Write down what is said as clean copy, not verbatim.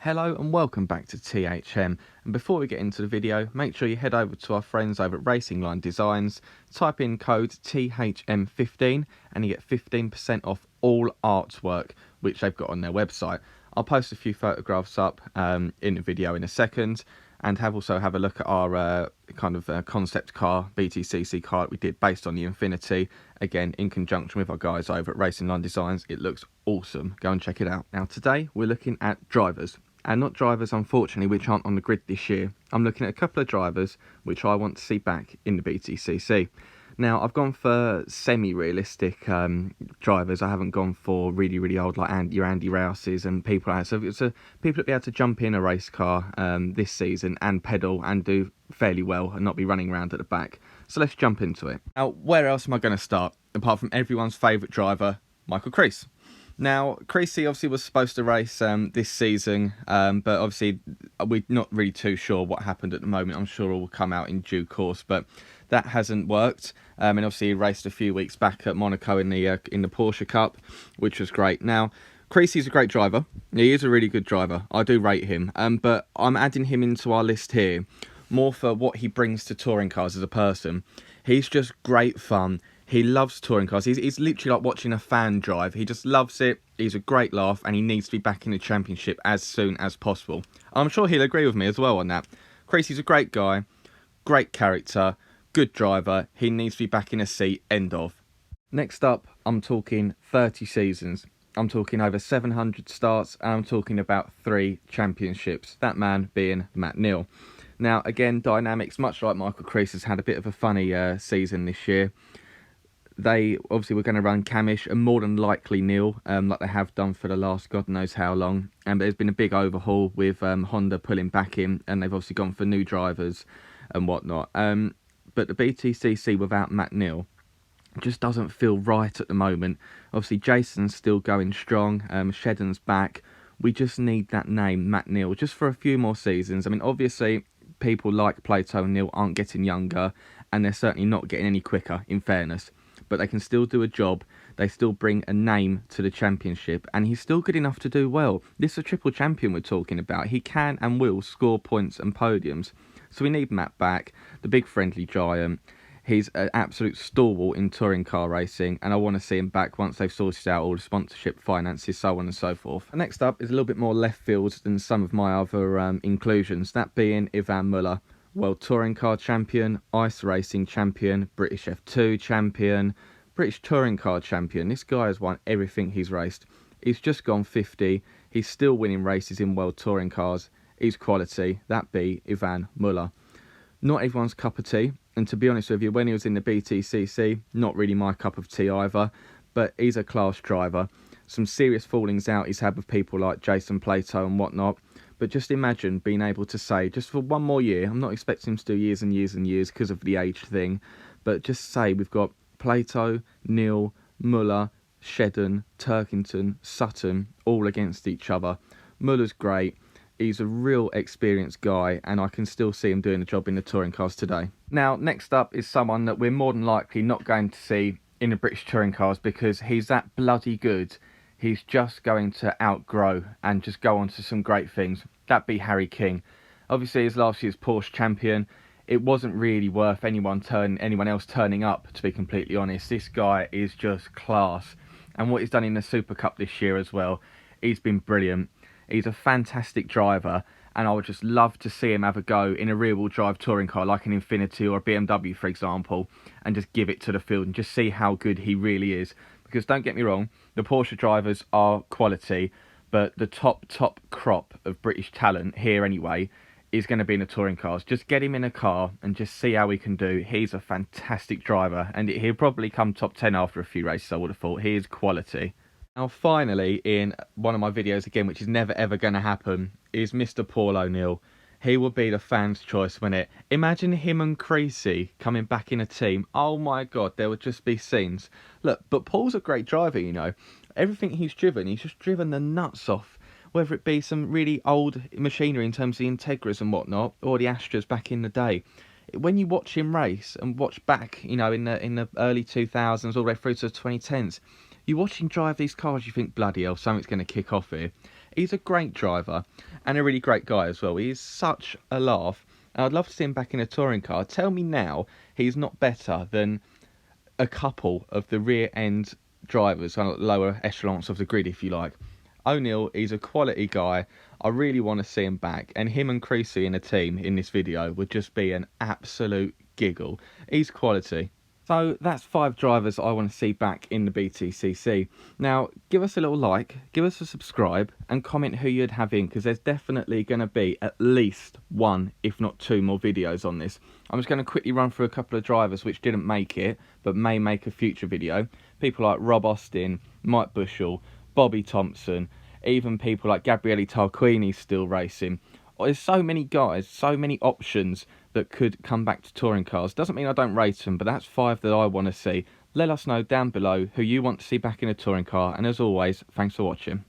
Hello and welcome back to THM, and before we get into the video, make sure you head over to our friends over at Racing Line Designs, type in code THM15 and you get 15% off all artwork which they've got on their website. I'll post a few photographs up in the video in a second, and also have a look at our concept car, Btcc car that we did based on the Infinity, again in conjunction with our guys over at Racing Line Designs. It looks awesome, go and check it out. Now today we're looking at drivers, and not drivers unfortunately which aren't on the grid this year. I'm looking at a couple of drivers which I want to see back in the Btcc. Now I've gone for semi-realistic drivers. I haven't gone for really old like your Andy Rouses and people like that. So it's people that be able to jump in a race car this season and pedal and do fairly well and not be running around at the back. So let's jump into it. Now where else am I going to start apart from everyone's favourite driver, Michael Creese? Now, Creasy obviously was supposed to race this season, but obviously we're not really too sure what happened at the moment. I'm sure it will come out in due course, but that hasn't worked. And obviously he raced a few weeks back at Monaco in the Porsche Cup, which was great. Now, Creasy's a great driver. He is a really good driver. I do rate him, but I'm adding him into our list here more for what he brings to touring cars as a person. He's just great fun. He loves touring cars. He's literally like watching a fan drive. He just loves it. He's a great laugh, and he needs to be back in the championship as soon as possible. I'm sure he'll agree with me as well on that. Creasy's a great guy, great character, good driver. He needs to be back in a seat, end of. Next up, I'm talking 30 seasons. I'm talking over 700 starts, and I'm talking about 3 championships. That man being Matt Neal. Now, again, dynamics, much like Michael Creese, has had a bit of a funny season this year. They obviously were going to run Camish and more than likely Neal, like they have done for the last God knows how long. But there's been a big overhaul with Honda pulling back in, and they've obviously gone for new drivers and whatnot. But the Btcc without Matt Neal just doesn't feel right at the moment. Obviously Jason's still going strong, Shedden's back. We just need that name, Matt Neal, just for a few more seasons. I mean, obviously people like Plato and Neal aren't getting younger, and they're certainly not getting any quicker, in fairness. But they can still do a job. They still bring a name to the championship, and he's still good enough to do well. This is a triple champion we're talking about. He can and will score points and podiums. So we need Matt back, the big friendly giant. He's an absolute stalwart in touring car racing, and I want to see him back once they've sorted out all the sponsorship finances, so on and so forth. And next up is a little bit more left field than some of my other inclusions, that being Yvan Muller. World Touring Car Champion, Ice Racing Champion, British F2 Champion, British Touring Car Champion. This guy has won everything he's raced. He's just gone 50. He's still winning races in World Touring Cars. He's quality. That be Yvan Muller. Not everyone's cup of tea. And to be honest with you, when he was in the Btcc, not really my cup of tea either. But he's a class driver. Some serious fallings out he's had with people like Jason, Plato and whatnot. But just imagine being able to say, just for one more year, I'm not expecting him to do years and years and years because of the age thing, but just say we've got Plato, Neal, Muller, Shedden, Turkington, Sutton, all against each other. Muller's great. He's a real experienced guy, and I can still see him doing the job in the touring cars today. Now, next up is someone that we're more than likely not going to see in the British touring cars because he's that bloody good. He's just going to outgrow and just go on to some great things. That be Harry King. Obviously, as last year's Porsche champion, it wasn't really worth anyone else turning up, to be completely honest. This guy is just class. And what he's done in the Super Cup this year as well, he's been brilliant. He's a fantastic driver, and I would just love to see him have a go in a rear-wheel drive touring car like an Infinity or a BMW, for example, and just give it to the field and just see how good he really is. Because don't get me wrong, the Porsche drivers are quality, but the top crop of British talent here anyway is going to be in the touring cars. Just get him in a car and just see how he can do. He's a fantastic driver, and he'll probably come top 10 after a few races, I would have thought. He is quality. Now finally, in one of my videos again, which is never ever going to happen, is Mr. Paul ONeill. He will be the fans' choice, wouldn't it? Imagine him and Creasy coming back in a team. Oh my God, there would just be scenes. Look, but Paul's a great driver, you know. Everything he's just driven the nuts off. Whether it be some really old machinery in terms of the Integras and whatnot, or the Astras back in the day. When you watch him race and watch back, you know, in the early 2000s all the way through to the 2010s, you watch him drive these cars, you think, bloody hell, something's going to kick off here. He's a great driver and a really great guy as well. He is such a laugh, and I'd love to see him back in a touring car. Tell me now he's not better than a couple of the rear end drivers, kind of lower echelons of the grid, if you like. ONeill, he's a quality guy. I really want to see him back, and him and Creasy in a team in this video would just be an absolute giggle. He's quality. So that's 5 drivers I want to see back in the Btcc. Now, give us a little like, give us a subscribe, and comment who you'd have in, because there's definitely going to be at least 1, if not 2 more videos on this. I'm just going to quickly run through a couple of drivers which didn't make it, but may make a future video. People like Rob Austin, Mike Bushell, Bobby Thompson, even people like Gabriele Tarquini still racing. There's so many guys, so many options that could come back to touring cars. Doesn't mean I don't rate them, but that's 5 that I want to see. Let us know down below who you want to see back in a touring car, and as always, thanks for watching.